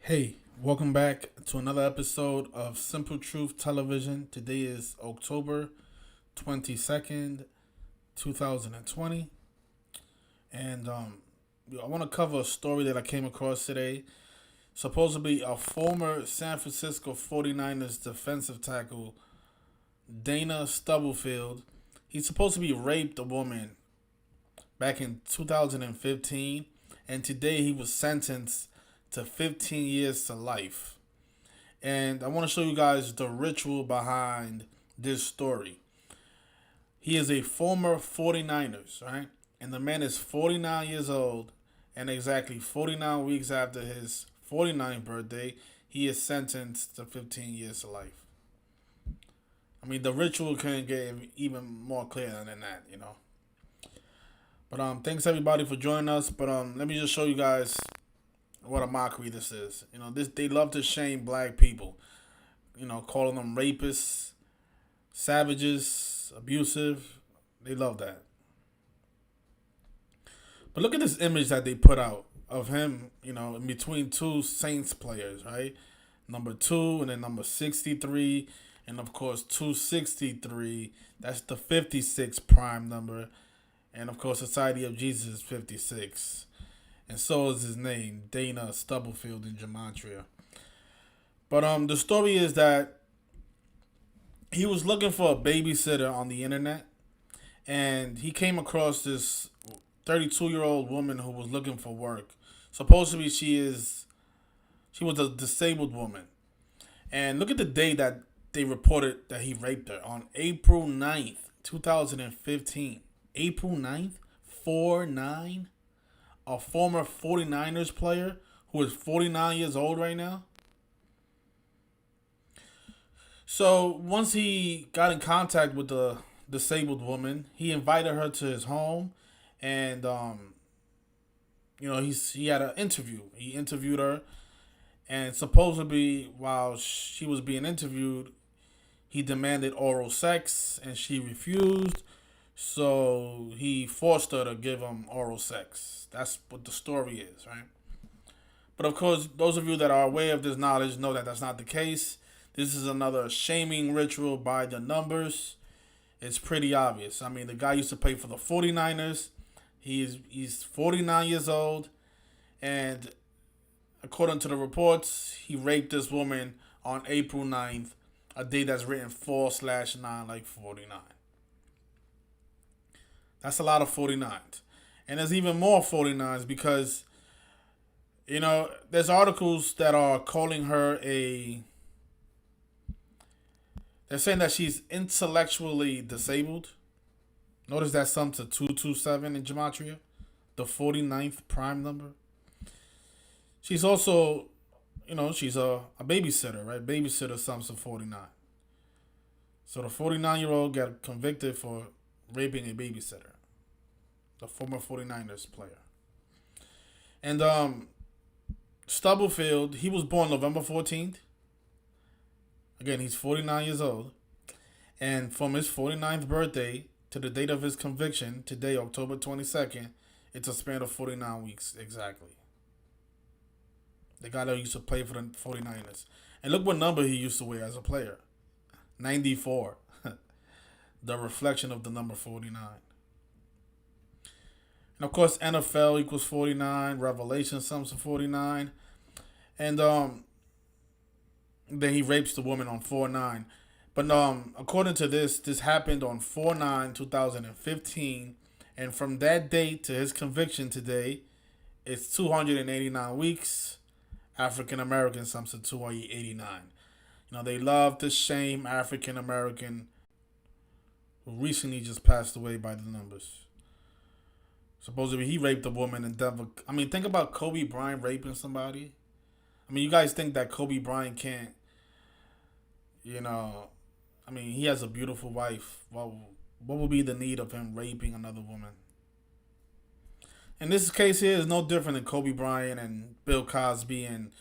Hey, welcome back to another episode of Simple Truth Television. Today is October 22nd, 2020. And I want to cover a story that I came across today. Supposedly, a former San Francisco 49ers defensive tackle, Dana Stubblefield, he's supposed to be raped a woman back in 2015. And today he was sentenced to 15 years to life. And I want to show you guys the ritual behind this story. He is a former 49ers, right? And the man is 49 years old. And exactly 49 weeks after his 49th birthday, he is sentenced to 15 years to life. I mean, the ritual couldn't get even more clear than that. But thanks everybody for joining us. But let me just show you guys what a mockery this is. This they love to shame black people. Calling them rapists, savages, abusive. They love that. But look at this image that they put out of him, in between two Saints players, right? Number 2 and then number 63. And of course, 263. That's the 56 prime number. And of course, Society of Jesus is 56. And so is his name, Dana Stubblefield in Gematria. But the story is that he was looking for a babysitter on the internet, and he came across this 32-year-old woman who was looking for work. Supposedly she was a disabled woman. And look at the day that they reported that he raped her on April 9th, 2015. April 9th, 4/9. A former 49ers player who is 49 years old right now. So once he got in contact with the disabled woman, he invited her to his home, and he had an interview. He interviewed her, and supposedly while she was being interviewed, he demanded oral sex, and she refused. So he forced her to give him oral sex. That's what the story is, right? But of course, those of you that are aware of this knowledge know that that's not the case. This is another shaming ritual by the numbers. It's pretty obvious. I mean, the guy used to play for the 49ers. He's 49 years old. And according to the reports, he raped this woman on April 9th, a day that's written 4/9 like 49. That's a lot of 49s. And there's even more 49s because, there's articles that are calling her they're saying that she's intellectually disabled. Notice that sum to 227 in Gematria, the 49th prime number. She's also, she's a babysitter, right? Babysitter sums to 49. So the 49-year-old got convicted for raping a babysitter, the former 49ers player. And Stubblefield, he was born November 14th. Again, he's 49 years old. And from his 49th birthday to the date of his conviction, today, October 22nd, it's a span of 49 weeks exactly. The guy that used to play for the 49ers. And look what number he used to wear as a player. 94. The reflection of the number 49. And of course, NFL equals 49. Revelation sums to 49. And then he rapes the woman on 4/9. But according to this happened on 4/9/2015. And from that date to his conviction today, it's 289 weeks. African American sums to 289. They love to shame African American who recently just passed away by the numbers. Supposedly he raped a woman in Denver. I mean, think about Kobe Bryant raping somebody. I mean, you guys think that Kobe Bryant can't, I mean, he has a beautiful wife. What would be the need of him raping another woman? In this case here is no different than Kobe Bryant and Bill Cosby and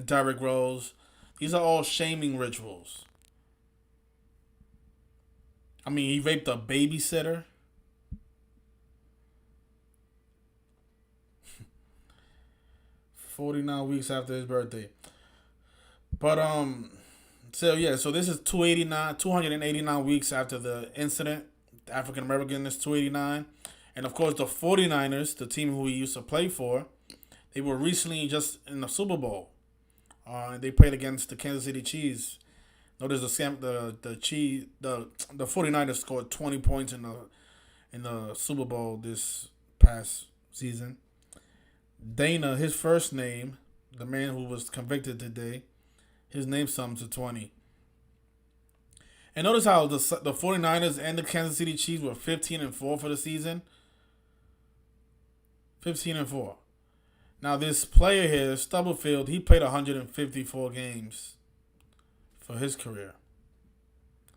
Derrick Rose. These are all shaming rituals. I mean, he raped a babysitter. 49 weeks after his birthday. But so yeah, so this is 289 weeks after the incident. The African American is 289. And of course the 49ers, the team who he used to play for, they were recently just in the Super Bowl. They played against the Kansas City Chiefs. Notice the 49ers scored 20 points in the Super Bowl this past season. Dana, his first name, the man who was convicted today, his name sums to 20. And notice how the 49ers and the Kansas City Chiefs were 15-4 for the season. 15-4. Now this player here, Stubblefield, he played 154 games for his career.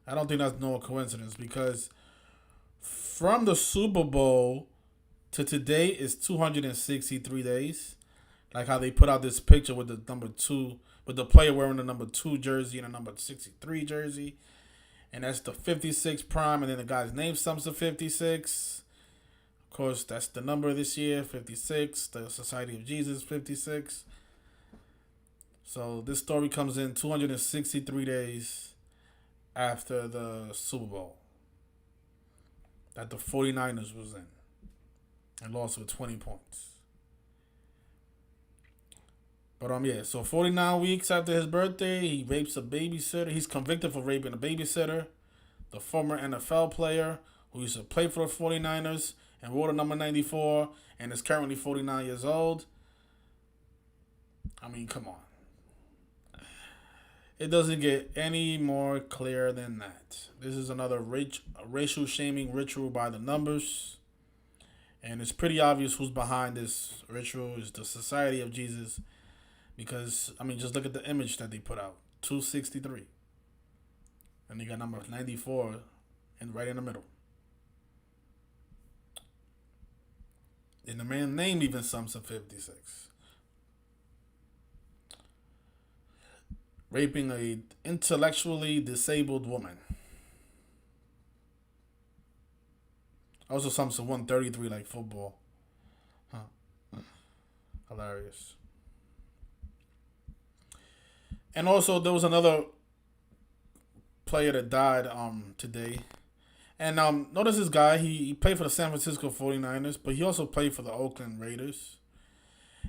I don't think that's no coincidence because from the Super Bowl to today is 263 days. Like how they put out this picture with the number 2, with the player wearing the number 2 jersey and the number 63 jersey. And that's the 56 prime, and then the guy's name sums to 56. Of course, that's the number this year, 56. The Society of Jesus, 56. So this story comes in 263 days after the Super Bowl that the 49ers was in and lost with 20 points. But yeah, so 49 weeks after his birthday, he rapes a babysitter. He's convicted for raping a babysitter. The former NFL player who used to play for the 49ers and wore the number 94 and is currently 49 years old. I mean, come on. It doesn't get any more clear than that. This is another racial shaming ritual by the numbers. And it's pretty obvious who's behind this ritual is the Society of Jesus. Because, I mean, just look at the image that they put out. 263. And they got number 94 and right in the middle. And the man's name even sums to 56. Raping a intellectually disabled woman. Also sums to 133 like football. Huh. Hilarious. And also, there was another player that died today. And notice this guy, he played for the San Francisco 49ers, but he also played for the Oakland Raiders.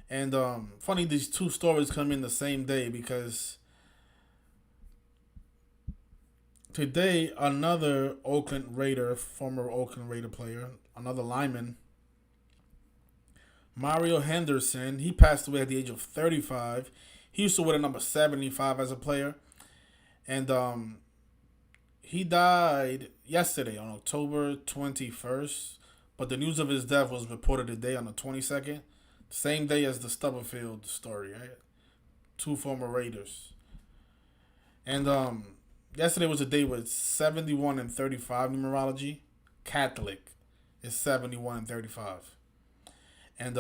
And funny, these two stories come in the same day because today, another former Oakland Raider player, another lineman, Mario Henderson, he passed away at the age of 35. He used to wear the number 75 as a player. And he died yesterday on October 21st. But the news of his death was reported today on the 22nd. Same day as the Stubblefield story, right? Two former Raiders. And yesterday was a day with 71 and 35 numerology. Catholic is 71 and 35. And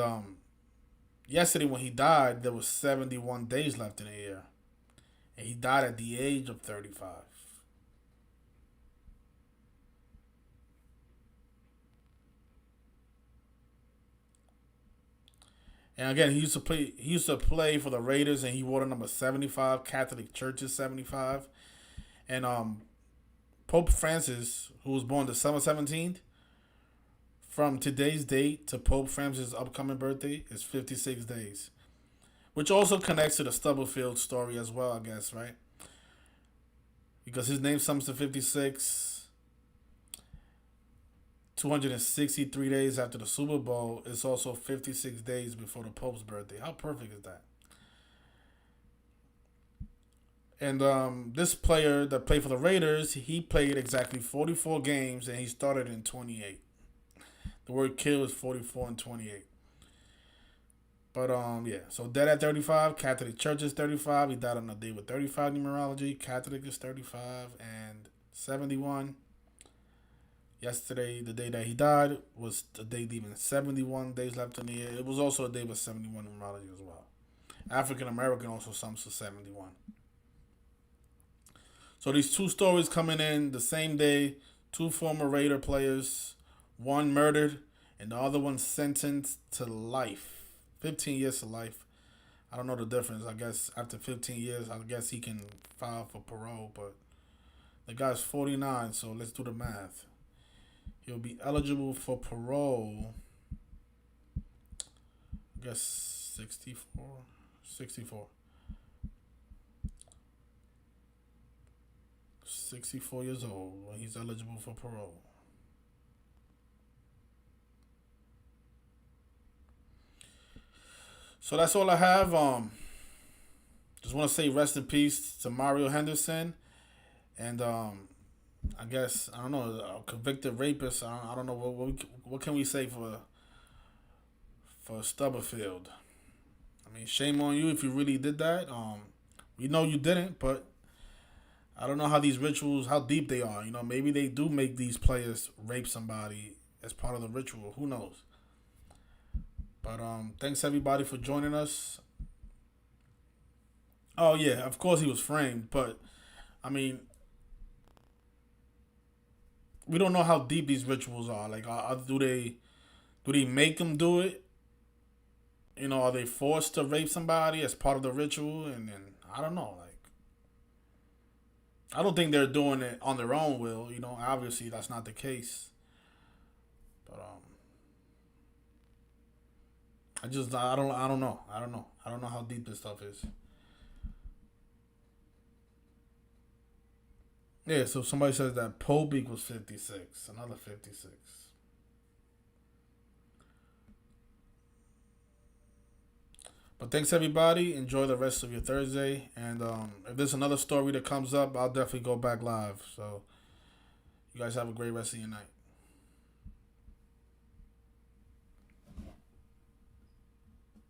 yesterday when he died, there was 71 days left in the year. And he died at the age of 35. And again, he used to play for the Raiders, and he wore the number 75. Catholic Church is 75. And Pope Francis, who was born December 17th, from today's date to Pope Francis' upcoming birthday is 56 days. Which also connects to the Stubblefield story as well, I guess, right? Because his name sums to 56. 263 days after the Super Bowl is also 56 days before the Pope's birthday. How perfect is that? And this player that played for the Raiders, he played exactly 44 games and he started in 28. The word kill is 44 and 28. But yeah, so dead at 35. Catholic Church is 35. He died on a day with 35 numerology. Catholic is 35 and 71. Yesterday, the day that he died, was the day even 71 days left in the year. It was also a day with 71 numerology as well. African American also sums to 71. So these two stories coming in the same day. Two former Raider players, one murdered and the other one sentenced to life. 15 years to life. I don't know the difference. I guess after 15 years, I guess he can file for parole. But the guy's 49, so let's do the math. He'll be eligible for parole. I guess 64. 64. 64 years old when he's eligible for parole. So that's all I have. Just want to say rest in peace to Mario Henderson, and I guess I don't know a convicted rapist. I don't know what can we say for Stubblefield. I mean, shame on you if you really did that. We know you didn't, but I don't know how these rituals, how deep they are. You know, maybe they do make these players rape somebody as part of the ritual. Who knows? But thanks everybody for joining us. Oh yeah, of course he was framed, but I mean, we don't know how deep these rituals are. Like, do they make them do it? You know, are they forced to rape somebody as part of the ritual? And then I don't know. Like, I don't think they're doing it on their own will. You know, obviously that's not the case. But I don't know. I don't know how deep this stuff is. Yeah, so somebody says that Pope equals 56, another 56. But thanks everybody. Enjoy the rest of your Thursday. And if there's another story that comes up, I'll definitely go back live. So you guys have a great rest of your night.